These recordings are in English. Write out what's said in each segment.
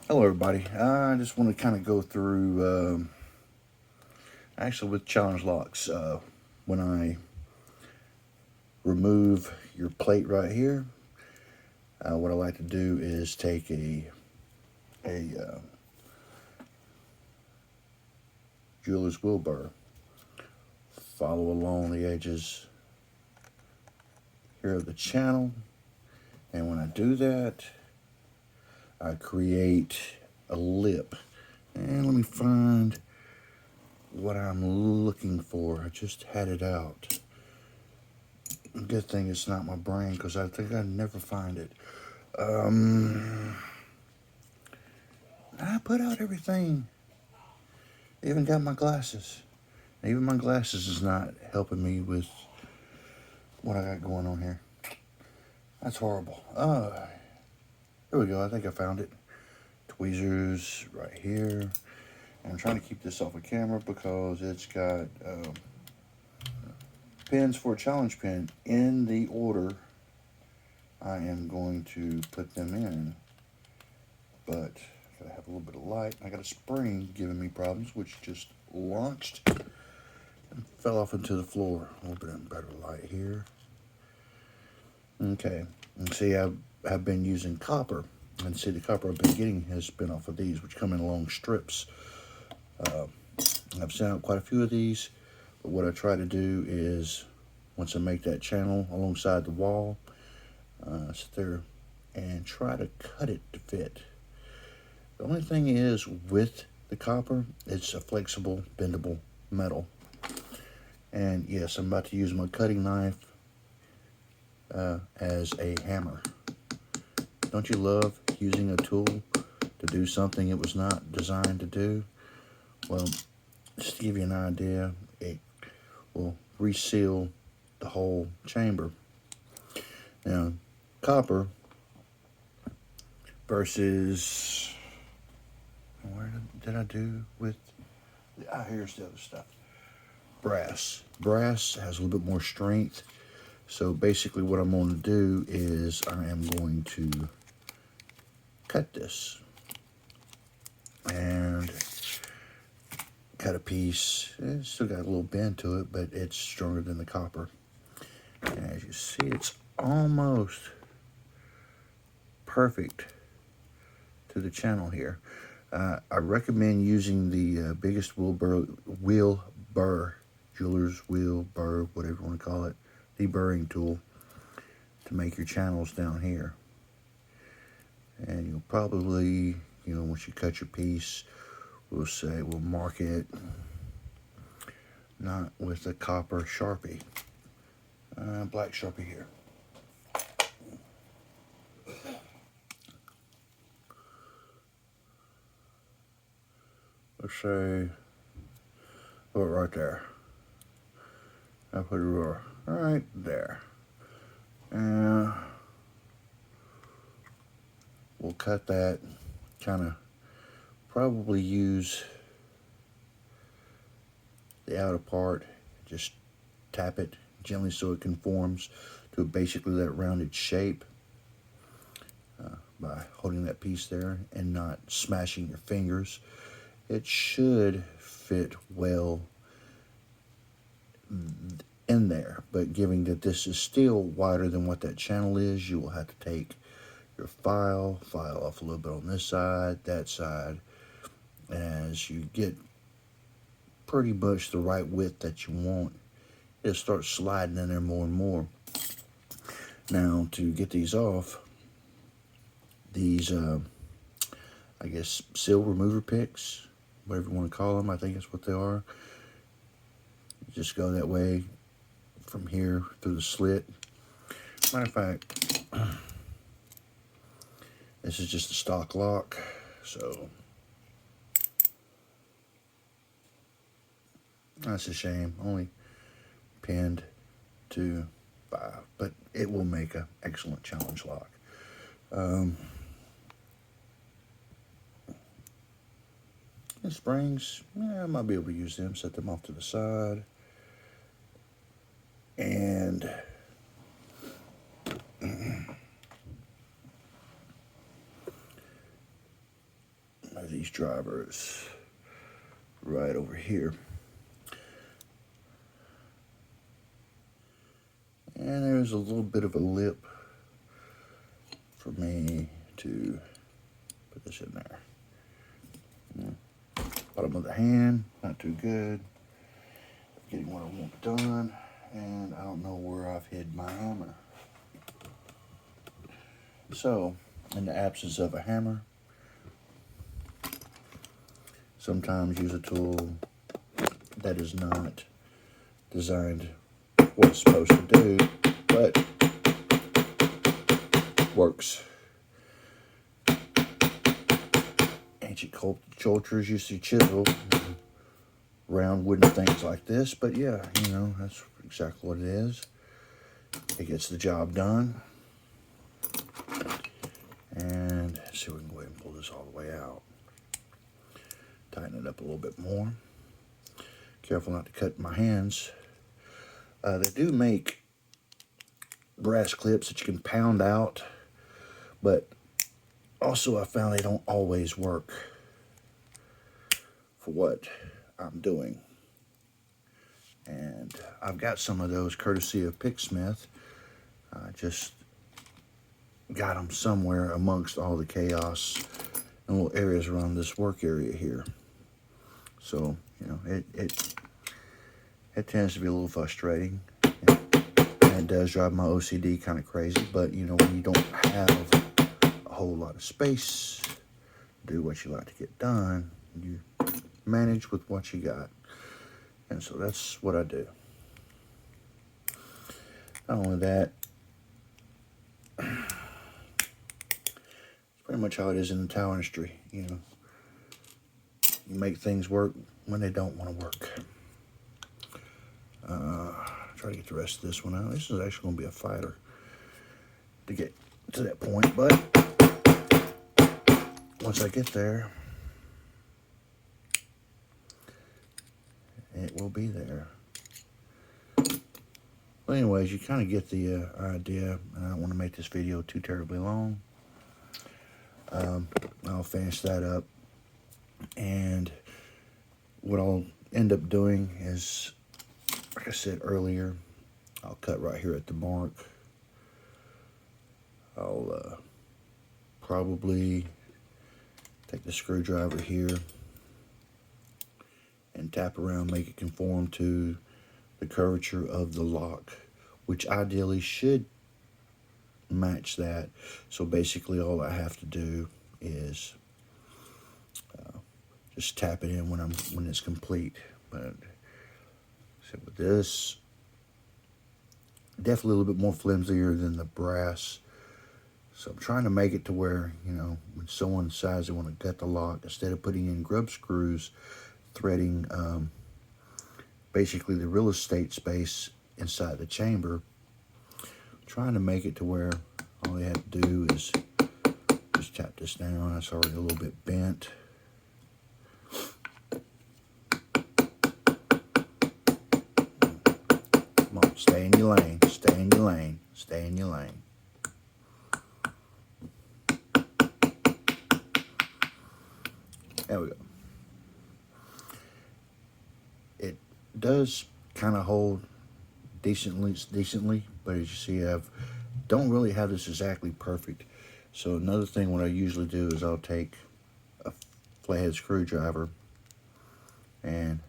Hello, everybody. I just want to kind of go through, actually, with challenge locks. When I remove your plate right here, what I like to do is take a jeweler's wheel burr, follow along the edges here of the channel, and when I do that, I create a lip. And let me find what I'm looking for. I just had it out. Good thing it's not my brain because I think I'd never find it. I put out everything. Even got my glasses. Even my glasses is not helping me with what I got going on here. That's horrible. There we go. I think I found it. Tweezers right here. And I'm trying to keep this off of camera because it's got pins for a challenge pin in the order I am going to put them in. But I gotta have a little bit of light. I got a spring giving me problems, which just launched and fell off into the floor. A little bit of better light here. Okay, and see, I've been using copper, and see, the copper I've been getting has been off of these, which come in long strips. I've sent out quite a few of these, but what I try to do is, once I make that channel alongside the wall, sit there and try to cut it to fit. The only thing is, with the copper, it's a flexible, bendable metal. And yes, I'm about to use my cutting knife as a hammer. Don't you love using a tool to do something it was not designed to do? Well, just to give you an idea, it will reseal the whole chamber. Now, copper versus, where did I do with, here's the other stuff. Brass. Brass has a little bit more strength. So basically what I'm going to do is I am going to cut this and cut a piece. It's still got a little bend to it, but it's stronger than the copper. And as you see, it's almost perfect to the channel here. I recommend using the biggest wheel burr, jeweler's wheel burr, whatever you want to call it, deburring tool to make your channels down here. And you'll probably, once you cut your piece, we'll mark it not with a copper Sharpie, black Sharpie here. Let's say, put it right there. I put it right there. And we'll cut that, kind of probably use the outer part, just tap it gently so it conforms to basically that rounded shape by holding that piece there and not smashing your fingers. It should fit well in there, but given that this is still wider than what that channel is, you will have to take your file off a little bit on this side, that side, and as you get pretty much the right width that you want, it'll start sliding in there more and more. Now, to get these off, these I guess seal remover picks, whatever you want to call them, I think that's what they are. You just go that way from here through the slit. Matter of fact, this is just a stock lock, so that's a shame. Only pinned to 5, but it will make an excellent challenge lock. The springs, I might be able to use them, set them off to the side. And these drivers right over here. And there's a little bit of a lip for me to put this in there. Bottom of the hand, not too good. Getting what I want done, and I don't know where I've hid my hammer. So, in the absence of a hammer, sometimes use a tool that is not designed what it's supposed to do, but works. Ancient cultures used to chisel round wooden things like this, but yeah, you know, that's exactly what it is. It gets the job done. And let's see if we can go ahead and pull this all the way out. Tighten it up a little bit more. Careful not to cut my hands. They do make brass clips that you can pound out, but also I found they don't always work for what I'm doing. And I've got some of those courtesy of Picksmith. I just got them somewhere amongst all the chaos and little areas around this work area here. So, you know, it tends to be a little frustrating. And it does drive my OCD kind of crazy. But, you know, when you don't have a whole lot of space, do what you like to get done, you manage with what you got. And so that's what I do. Not only that, it's pretty much how it is in the towel industry. You know, you make things work when they don't want to work. Try to get the rest of this one out. This is actually going to be a fighter to get to that point, but once I get there, it will be there. But anyways, you kind of get the idea, and I don't want to make this video too terribly long. I'll finish that up, and what I'll end up doing is, like I said earlier, I'll cut right here at the mark. I'll probably take the screwdriver here and tap around, make it conform to the curvature of the lock, which ideally should match that. So basically all I have to do is just tap it in when it's complete. But so with this, definitely a little bit more flimsier than the brass. So I'm trying to make it to where, you know, when someone decides they want to gut the lock, instead of putting in grub screws, threading basically the real estate space inside the chamber, trying to make it to where all they have to do is just tap this down. It's already a little bit bent. Come on, stay in your lane, stay in your lane, stay in your lane. There we go. It does kind of hold decently, but as you see, don't really have this exactly perfect. So another thing, what I usually do is I'll take a flathead screwdriver and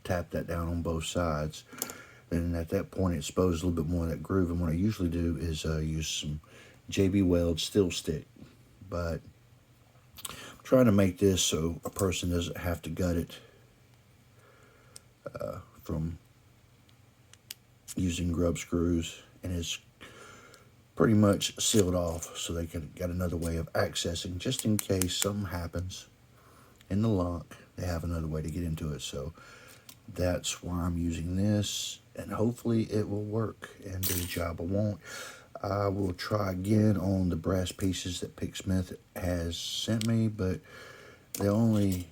tap that down on both sides. Then at that point, it exposes a little bit more of that groove. And what I usually do is use some J.B. Weld steel stick. But I'm trying to make this so a person doesn't have to gut it from using grub screws, and it's pretty much sealed off so they can get another way of accessing, just in case something happens in the lock, they have another way to get into it. So that's why I'm using this, and hopefully it will work and do the job I want. I will try again on the brass pieces that Picksmith has sent me, but they only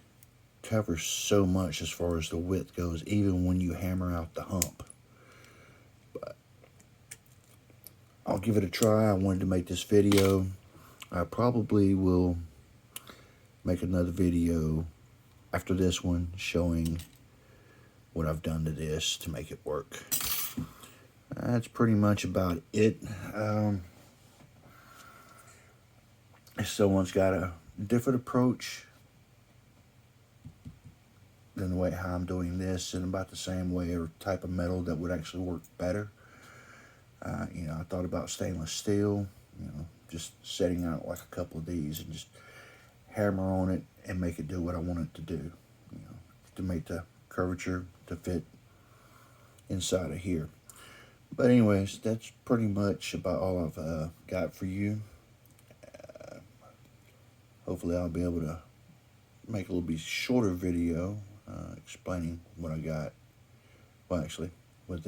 cover so much as far as the width goes, even when you hammer out the hump. But I'll give it a try. I wanted to make this video. I probably will make another video after this one showing what I've done to this to make it work. That's pretty much about it. If someone's got a different approach than the way how I'm doing this, and about the same way or type of metal that would actually work better, you know, I thought about stainless steel, you know, just setting out like a couple of these and just hammer on it and make it do what I want it to do, you know, to make the curvature to fit inside of here. But anyways, that's pretty much about all I've got for you. Hopefully I'll be able to make a little bit shorter video explaining what I got. Well, actually, with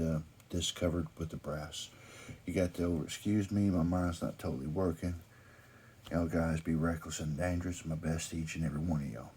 this covered with the brass. You got to excuse me, my mind's not totally working. Y'all guys be reckless and dangerous. My best to each and every one of y'all.